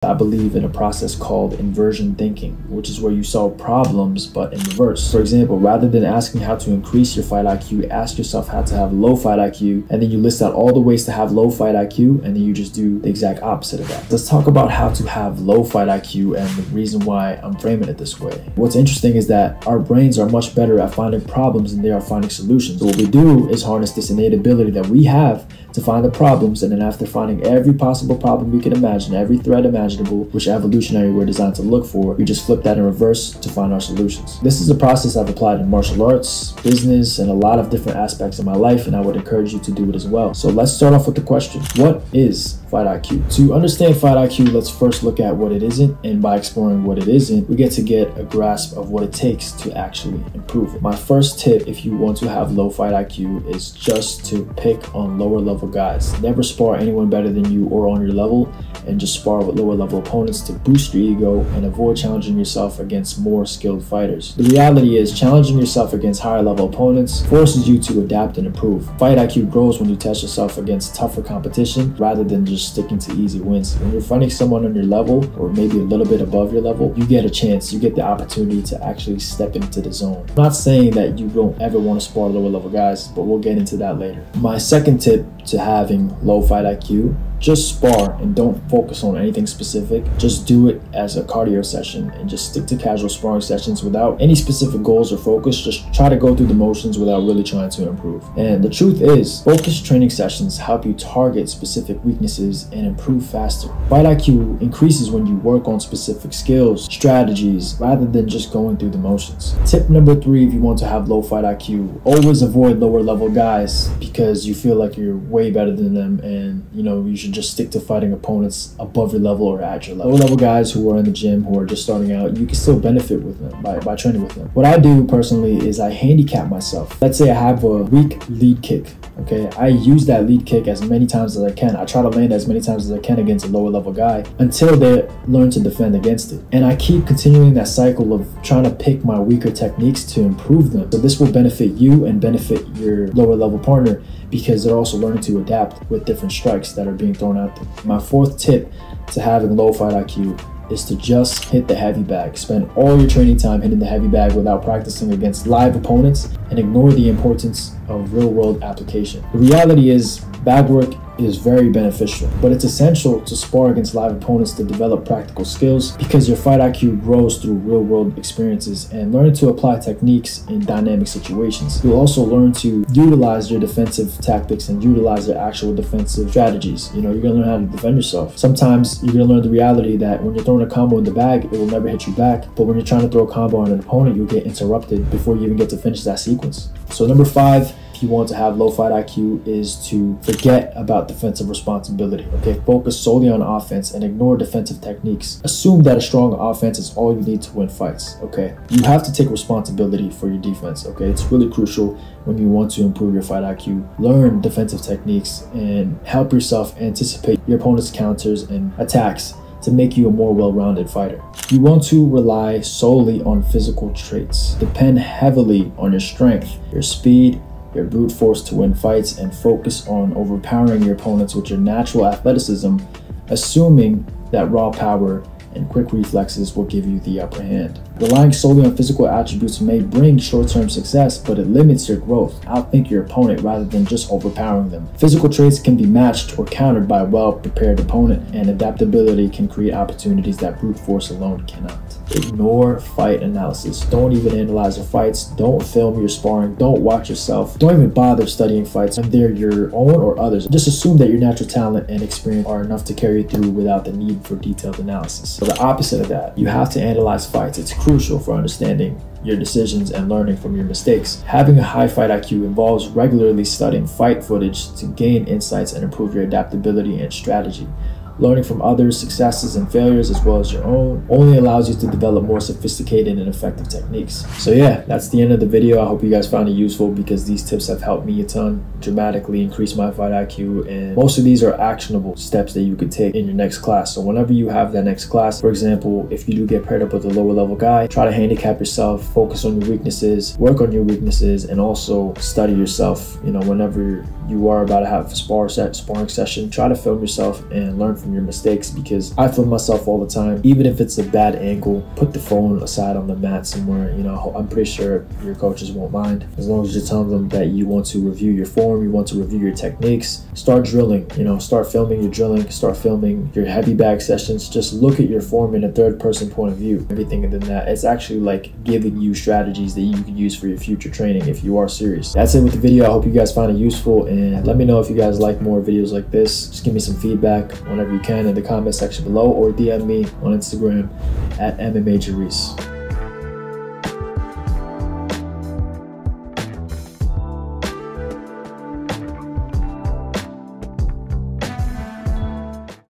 I believe in a process called inversion thinking, which is where you solve problems but in reverse. For example, rather than asking how to increase your fight IQ, ask yourself how to have low fight IQ, and then you list out all the ways to have low fight IQ, and then you just do the exact opposite of that. Let's talk about how to have low fight IQ and the reason why I'm framing it this way. What's interesting is that our brains are much better at finding problems than they are finding solutions. So what we do is harness this innate ability that we have to find the problems, and then after finding every possible problem we can imagine, every threat imaginable, which evolutionary we're designed to look for, we just flip that in reverse to find our solutions. This is a process I've applied in martial arts, business, and a lot of different aspects of my life, and I would encourage you to do it as well. So let's start off with the question: what is fight IQ? To understand fight IQ, let's first look at what it isn't, and by exploring what it isn't, we get to get a grasp of what it takes to actually improve it. My first tip, if you want to have low fight IQ, is just to pick on lower level guys. Never spar anyone better than you or on your level, and just spar with lower level opponents to boost your ego and avoid challenging yourself against more skilled fighters. The reality is, challenging yourself against higher level opponents forces you to adapt and improve. Fight IQ grows when you test yourself against tougher competition rather than just sticking to easy wins. When you're fighting someone on your level, or maybe a little bit above your level, you get a chance, you get the opportunity to actually step into the zone. I'm not saying that you don't ever want to spar lower level guys, but we'll get into that later. My second tip to having low fight IQ: just spar and don't focus on anything specific. Just do it as a cardio session and just stick to casual sparring sessions without any specific goals or focus. Just try to go through the motions without really trying to improve. And the truth is, focused training sessions help you target specific weaknesses and improve faster. Fight IQ increases when you work on specific skills, strategies, rather than just going through the motions. Tip number 3, if you want to have low fight IQ, always avoid lower level guys because you feel like you're way better than them, and you should just stick to fighting opponents above your level or at your level. Low level guys who are in the gym, who are just starting out, you can still benefit with them by training with them. What I do personally is I handicap myself. Let's say I have a weak lead kick. Okay, I use that lead kick as many times as I can. I try to land as many times as I can against a lower level guy until they learn to defend against it. And I keep continuing that cycle of trying to pick my weaker techniques to improve them. So this will benefit you and benefit your lower level partner, because they're also learning to adapt with different strikes that are being thrown out there. My fourth tip to having low fight IQ is to just hit the heavy bag. Spend all your training time hitting the heavy bag without practicing against live opponents, and ignore the importance of real-world application. The reality is, bag work is very beneficial, but it's essential to spar against live opponents to develop practical skills, because your fight IQ grows through real-world experiences and learning to apply techniques in dynamic situations. You'll also learn to utilize your defensive tactics and utilize your actual defensive strategies. You're gonna learn how to defend yourself. Sometimes you're gonna learn the reality that when you're throwing a combo in the bag, it will never hit you back, but when you're trying to throw a combo on an opponent, you'll get interrupted before you even get to finish that sequence. So number 5, if you want to have low fight IQ, is to forget about defensive responsibility. Okay, focus solely on offense and ignore defensive techniques. Assume that a strong offense is all you need to win fights. Okay, you have to take responsibility for your defense. Okay, it's really crucial when you want to improve your fight IQ. Learn defensive techniques and help yourself anticipate your opponent's counters and attacks to make you a more well-rounded fighter. You want to rely solely on physical traits. Depend heavily on your strength, your speed, your brute force to win fights, and focus on overpowering your opponents with your natural athleticism, assuming that raw power and quick reflexes will give you the upper hand. Relying solely on physical attributes may bring short-term success, but it limits your growth. Outthink your opponent rather than just overpowering them. Physical traits can be matched or countered by a well-prepared opponent, and adaptability can create opportunities that brute force alone cannot. Ignore fight analysis. Don't even analyze your fights. Don't film your sparring. Don't watch yourself. Don't even bother studying fights, whether they're your own or others. Just assume that your natural talent and experience are enough to carry you through without the need for detailed analysis. So the opposite of that, you have to analyze fights. It's crucial for understanding your decisions and learning from your mistakes. Having a high fight IQ involves regularly studying fight footage to gain insights and improve your adaptability and strategy. Learning from others' successes and failures as well as your own only allows you to develop more sophisticated and effective techniques. So yeah, that's the end of the video. I hope you guys found it useful, because these tips have helped me a ton, dramatically increase my fight IQ, and most of these are actionable steps that you could take in your next class. So whenever you have that next class, for example, if you do get paired up with a lower level guy, try to handicap yourself, focus on your weaknesses, work on your weaknesses, and also study yourself. Whenever you are about to have a sparring session, try to film yourself and learn from from your mistakes, because I film myself all the time. Even if it's a bad angle, put the phone aside on the mat somewhere. You know, I'm pretty sure your coaches won't mind, as long as you're telling them that you want to review your form, you want to review your techniques. Start drilling, you know, start filming your drilling, start filming your heavy bag sessions. Just look at your form in a third person point of view. Everything other than that, it's actually like giving you strategies that you can use for your future training if you are serious. That's it with the video. I hope you guys find it useful, and let me know if you guys like more videos like this. Just give me some feedback whenever you can in the comment section below, or DM me on Instagram at MMA Jarice.